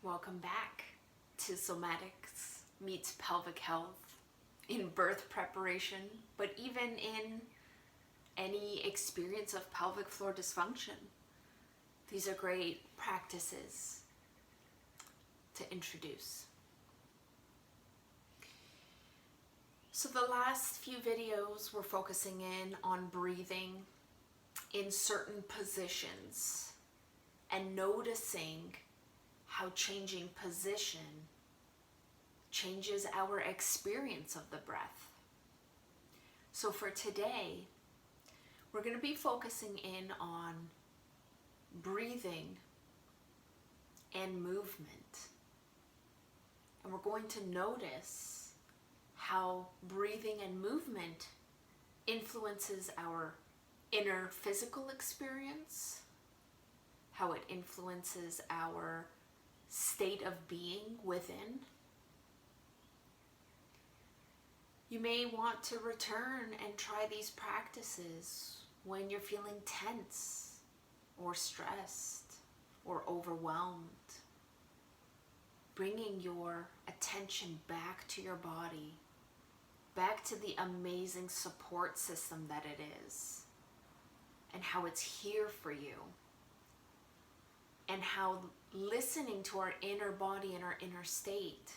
Welcome back to Somatics meets pelvic health in birth preparation, but even in any experience of pelvic floor dysfunction. These are great practices to introduce. So the last few videos were focusing in on breathing in certain positions and noticing how changing position changes our experience of the breath. So for today, we're going to be focusing in on breathing and movement. And we're going to notice how breathing and movement influences our inner physical experience, how it influences our state of being within. You may want to return and try these practices when you're feeling tense or stressed or overwhelmed, bringing your attention back to your body, back to the amazing support system that it is, and how it's here for you, and how listening to our inner body and our inner state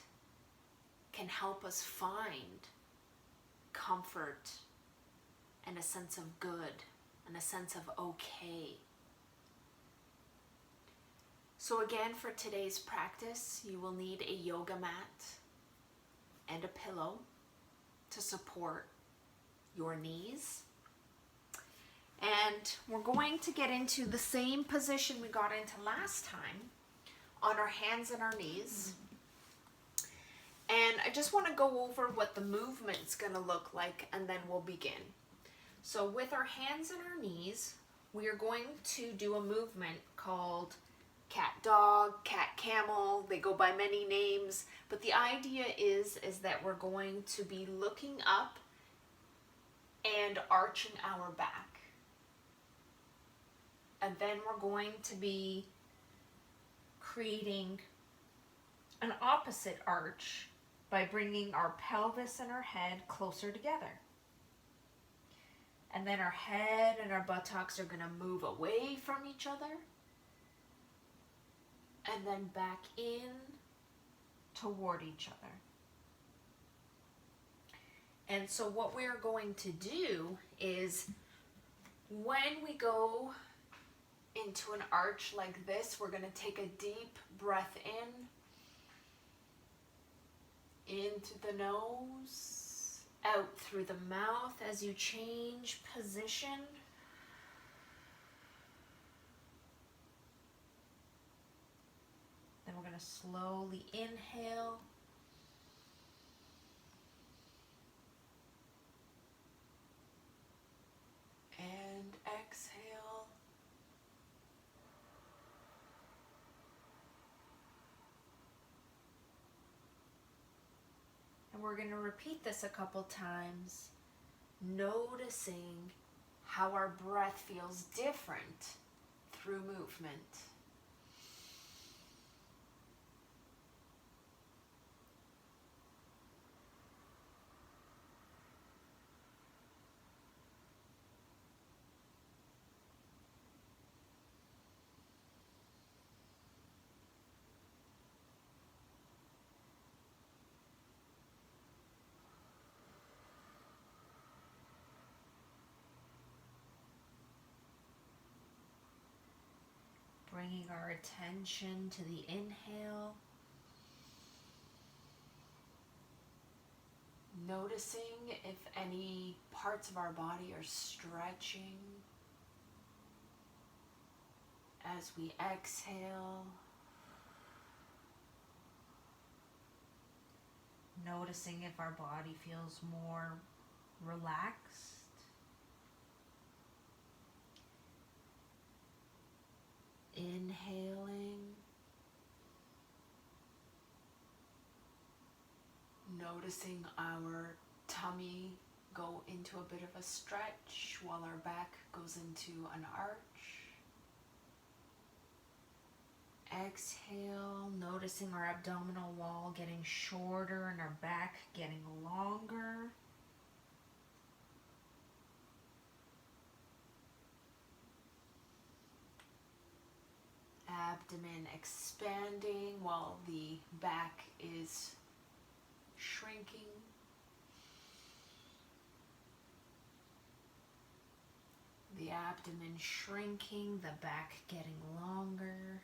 can help us find comfort and a sense of good and a sense of okay. So again, for today's practice, you will need a yoga mat and a pillow to support your knees. And we're going to get into the same position we got into last time, on our hands and our knees. And I just want to go over what the movement's going to look like, and then we'll begin. So with our hands and our knees, we are going to do a movement called cat dog, cat camel. They go by many names, but the idea is that we're going to be looking up and arching our back. And then we're going to be creating an opposite arch by bringing our pelvis and our head closer together. And then our head and our buttocks are going to move away from each other and then back in toward each other. And so what we're going to do is, when we go into an arch like this, we're going to take a deep breath into the nose, out through the mouth as you change position. Then we're going to slowly inhale and exhale. And we're going to repeat this a couple times, noticing how our breath feels different through movement. Bringing our attention to the inhale. Noticing if any parts of our body are stretching as we exhale. Noticing if our body feels more relaxed. Inhaling, noticing our tummy go into a bit of a stretch while our back goes into an arch. Exhale, noticing our abdominal wall getting shorter and our back getting longer. Abdomen expanding while the back is shrinking. The abdomen shrinking, the back getting longer.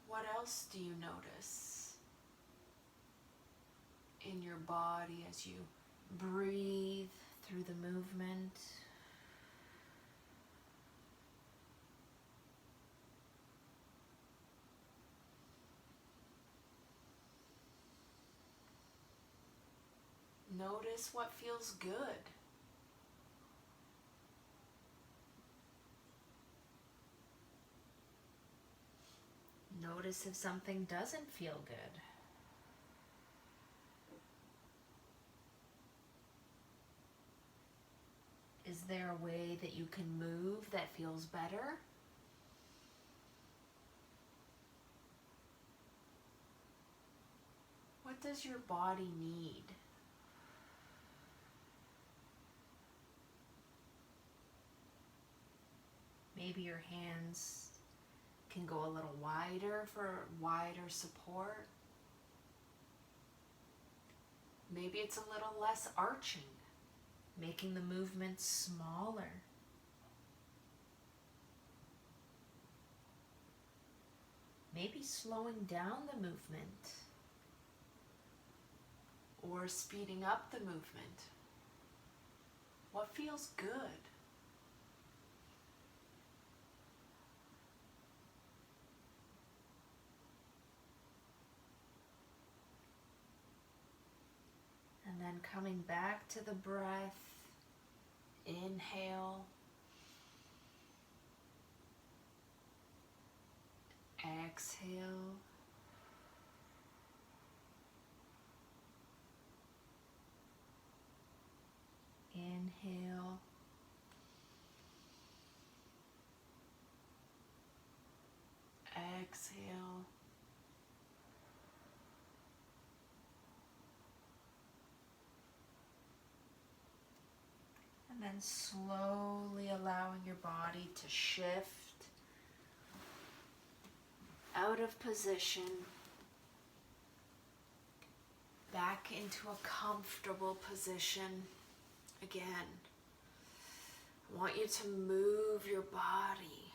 What else do you notice in your body as you breathe through the movement? Notice what feels good. Notice if something doesn't feel good. Is there a way that you can move that feels better? What does your body need? Maybe your hands can go a little wider for wider support. Maybe it's a little less arching, making the movement smaller. Maybe slowing down the movement or speeding up the movement. What feels good? And then coming back to the breath, inhale, exhale, inhale, exhale, and then slowly allowing your body to shift out of position, back into a comfortable position. Again, I want you to move your body.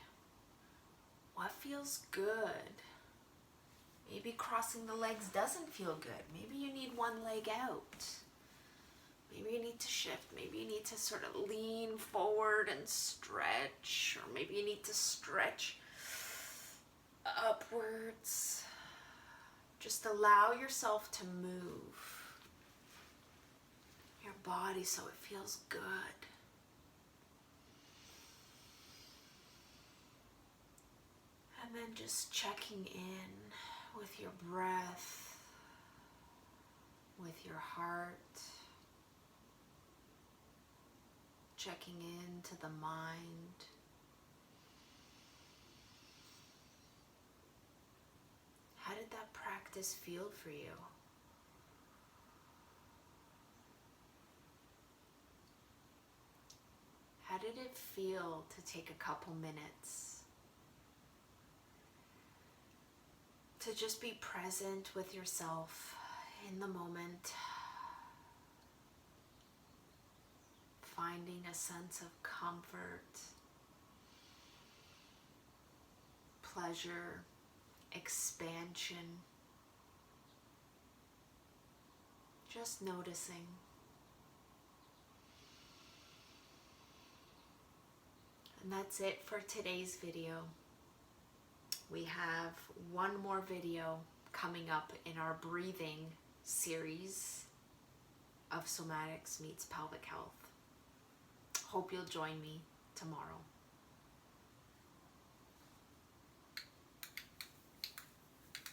What feels good? Maybe crossing the legs doesn't feel good. Maybe you need one leg out. Maybe you need to shift. Maybe you need to sort of lean forward and stretch, or maybe you need to stretch upwards. Just allow yourself to move your body so it feels good. And then just checking in with your breath, with your heart, checking into the mind. How did that practice feel for you? How did it feel to take a couple minutes to just be present with yourself in the moment, finding a sense of comfort, pleasure, expansion, just noticing. And that's it for today's video. We have one more video coming up in our breathing series of Somatics meets Pelvic Health. Hope you'll join me tomorrow.